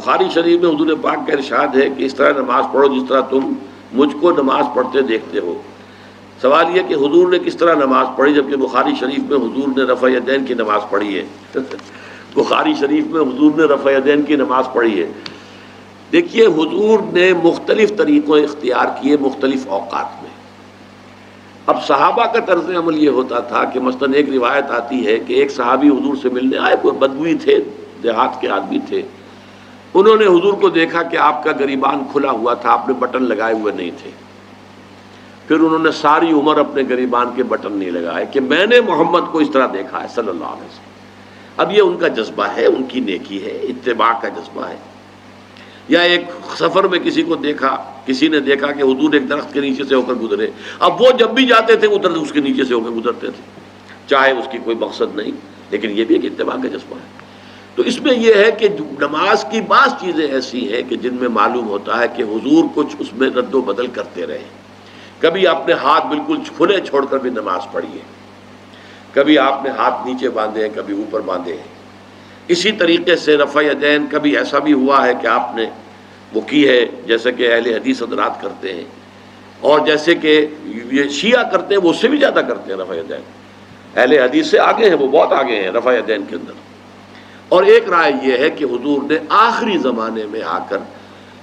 بخاری شریف میں حضور پاک کا ارشاد ہے کہ اس طرح نماز پڑھو جس طرح تم مجھ کو نماز پڑھتے دیکھتے ہو۔ سوال یہ کہ حضور نے کس طرح نماز پڑھی، جبکہ بخاری شریف میں حضور نے رفع یدین کی نماز پڑھی ہے بخاری شریف میں حضور نے رفع یدین کی نماز پڑھی ہے۔ دیکھیے حضور نے مختلف طریقوں اختیار کیے مختلف اوقات میں۔ اب صحابہ کا طرز عمل یہ ہوتا تھا کہ مثلا ایک روایت آتی ہے کہ ایک صحابی حضور سے ملنے آئے، کوئی بدوی تھے، دیہات کے آدمی تھے، انہوں نے حضور کو دیکھا کہ آپ کا گریبان کھلا ہوا تھا، آپ نے بٹن لگائے ہوئے نہیں تھے۔ پھر انہوں نے ساری عمر اپنے گریبان کے بٹن نہیں لگائے کہ میں نے محمد کو اس طرح دیکھا ہے صلی اللہ علیہ وسلم۔ اب یہ ان کا جذبہ ہے، ان کی نیکی ہے، اتباع کا جذبہ ہے۔ یا ایک سفر میں کسی کو دیکھا، کسی نے دیکھا کہ حضور ایک درخت کے نیچے سے ہو کر گزرے، اب وہ جب بھی جاتے تھے ادھر اس کے نیچے سے ہو کر گزرتے تھے، چاہے اس کی کوئی مقصد نہیں، لیکن یہ بھی ایک اتباع کا جذبہ ہے۔ تو اس میں یہ ہے کہ نماز کی بعض چیزیں ایسی ہیں کہ جن میں معلوم ہوتا ہے کہ حضور کچھ اس میں رد و بدل کرتے رہے۔ کبھی آپ نے ہاتھ بالکل کھلے چھوڑ کر بھی نماز پڑھی ہے، کبھی آپ نے ہاتھ نیچے باندھے ہیں، کبھی اوپر باندھے ہیں۔ اسی طریقے سے رفع یدین کبھی ایسا بھی ہوا ہے کہ آپ نے وہ کی ہے جیسے کہ اہل حدیث حضرات کرتے ہیں، اور جیسے کہ یہ شیعہ کرتے ہیں وہ اس سے بھی زیادہ کرتے ہیں رفع یدین۔ اہل حدیث سے آگے ہیں، وہ بہت آگے ہیں رفع یدین کے اندر۔ اور ایک رائے یہ ہے کہ حضور نے آخری زمانے میں آ کر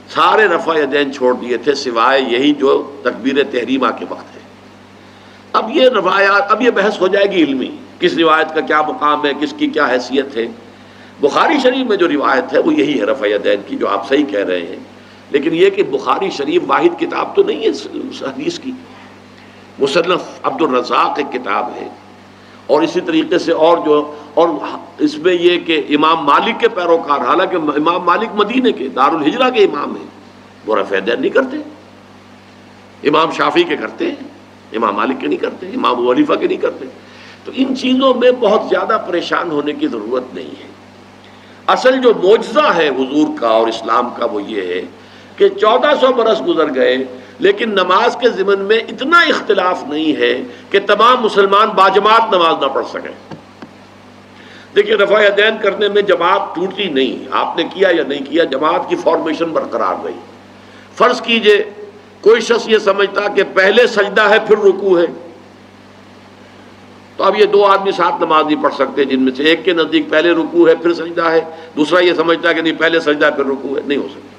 سارے رفع یدین چھوڑ دیے تھے سوائے یہی جو تکبیر تحریمہ کے وقت ہے۔ اب یہ روایات، اب یہ بحث ہو جائے گی علمی، کس روایت کا کیا مقام ہے، کس کی کیا حیثیت ہے۔ بخاری شریف میں جو روایت ہے وہ یہی ہے رفع یدین کی، جو آپ صحیح کہہ رہے ہیں، لیکن یہ کہ بخاری شریف واحد کتاب تو نہیں ہے حدیث کی، مصنف عبد الرزاق ایک کتاب ہے، اور اسی طریقے سے اور اس میں یہ کہ امام مالک کے پیروکار، حالانکہ امام مالک مدینے کے دارالہجرہ کے امام ہیں، وہ رفع یدین نہیں کرتے، امام شافعی کے کرتے ہیں، امام مالک کے نہیں کرتے، امام ابو حنیفہ کے نہیں کرتے۔ تو ان چیزوں میں بہت زیادہ پریشان ہونے کی ضرورت نہیں ہے۔ اصل جو معجزہ ہے حضور کا اور اسلام کا وہ یہ ہے کہ 1400 برس گزر گئے لیکن نماز کے ضمن میں اتنا اختلاف نہیں ہے کہ تمام مسلمان باجماعت نماز نہ پڑھ سکیں۔ دیکھیے رفع یدین کرنے میں جماعت ٹوٹی نہیں، آپ نے کیا یا نہیں کیا، جماعت کی فارمیشن برقرار رہی۔ فرض کیجئے کوئی شخص یہ سمجھتا کہ پہلے سجدہ ہے پھر رکوع ہے، تو اب یہ دو آدمی ساتھ نماز نہیں پڑھ سکتے، جن میں سے ایک کے نزدیک پہلے رکوع ہے پھر سجدہ ہے، دوسرا یہ سمجھتا ہے کہ نہیں پہلے سجدہ ہے پھر رکوع ہے، نہیں ہو سکتی،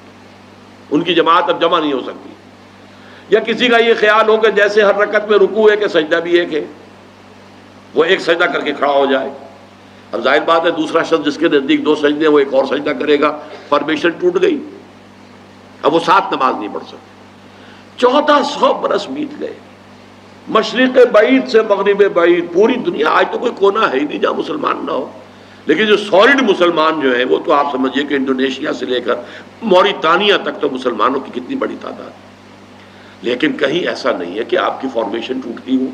ان کی جماعت اب جمع نہیں ہو سکتی۔ یا کسی کا یہ خیال ہو کہ جیسے ہر رکعت میں رکوع ہے کہ سجدہ بھی ایک ہے، وہ ایک سجدہ کر کے کھڑا ہو جائے۔ اب ظاہر بات ہے دوسرا شخص جس کے نزدیک دو سجدے ہیں وہ ایک اور سجدہ کرے گا، فارمیشن ٹوٹ گئی، اب وہ ساتھ نماز نہیں پڑھ سکتے۔ 1400 برس بیت گئے، مشرق بعید سے مغرب بعید، پوری دنیا، آج تو کوئی کونا ہے ہی نہیں جہاں مسلمان نہ ہو، لیکن جو سالڈ مسلمان جو ہیں وہ تو آپ سمجھیے کہ انڈونیشیا سے لے کر موریتانیہ تک تو مسلمانوں کی کتنی بڑی تعداد ہے۔ لیکن کہیں ایسا نہیں ہے کہ آپ کی فارمیشن ٹوٹتی ہو،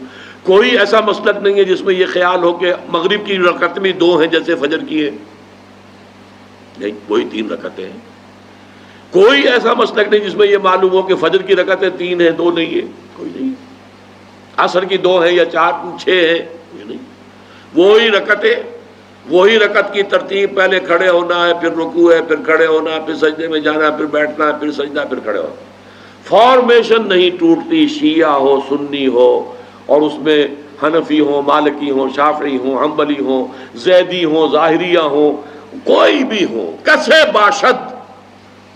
کوئی ایسا مسلک نہیں ہے جس میں یہ خیال ہو کہ مغرب کی رکعت میں 2 ہیں جیسے فجر کی ہے، نہیں، وہی 3 رکعتیں ہیں۔ کوئی ایسا مسلک نہیں جس میں یہ معلوم ہو کہ فجر کی رکعتیں 3 ہیں 2 نہیں ہے، کوئی نہیں۔ عصر کی 2 ہیں یا 4 6 ہیں، یہ نہیں، وہی رکعتیں، وہی رکعت کی ترتیب، پہلے کھڑے ہونا ہے پھر رکوع ہے پھر کھڑے ہونا ہے پھر سجدے میں جانا ہے پھر بیٹھنا ہے پھر سجدہ پھر کھڑے ہونا۔ فارمیشن نہیں ٹوٹتی، شیعہ ہو سنی ہو، اور اس میں حنفی ہوں مالکی ہوں شافعی ہوں حنبلی ہوں زیدی ہوں ظاہریہ ہوں، کوئی بھی ہو، کسے باشد،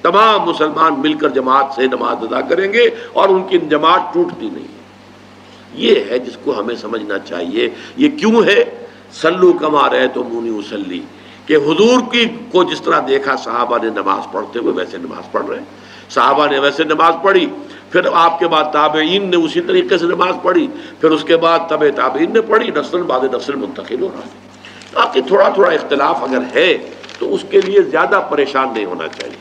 تمام مسلمان مل کر جماعت سے نماز ادا کریں گے اور ان کی جماعت ٹوٹتی نہیں ہے۔ یہ ہے جس کو ہمیں سمجھنا چاہیے۔ یہ کیوں ہے؟ صلو کما رأیتمونی اصلی، کہ حضور کی کو جس طرح دیکھا صحابہ نے نماز پڑھتے ہوئے ویسے نماز پڑھ رہے ہیں، صحابہ نے ویسے نماز پڑھی، پھر آپ کے بعد تابعین نے اسی طریقے سے نماز پڑھی، پھر اس کے بعد تبع تابعین نے پڑھی، نسل بعد نسل منتقل ہو رہا ہے۔ باقی تھوڑا تھوڑا اختلاف اگر ہے تو اس کے لیے زیادہ پریشان نہیں ہونا چاہیے۔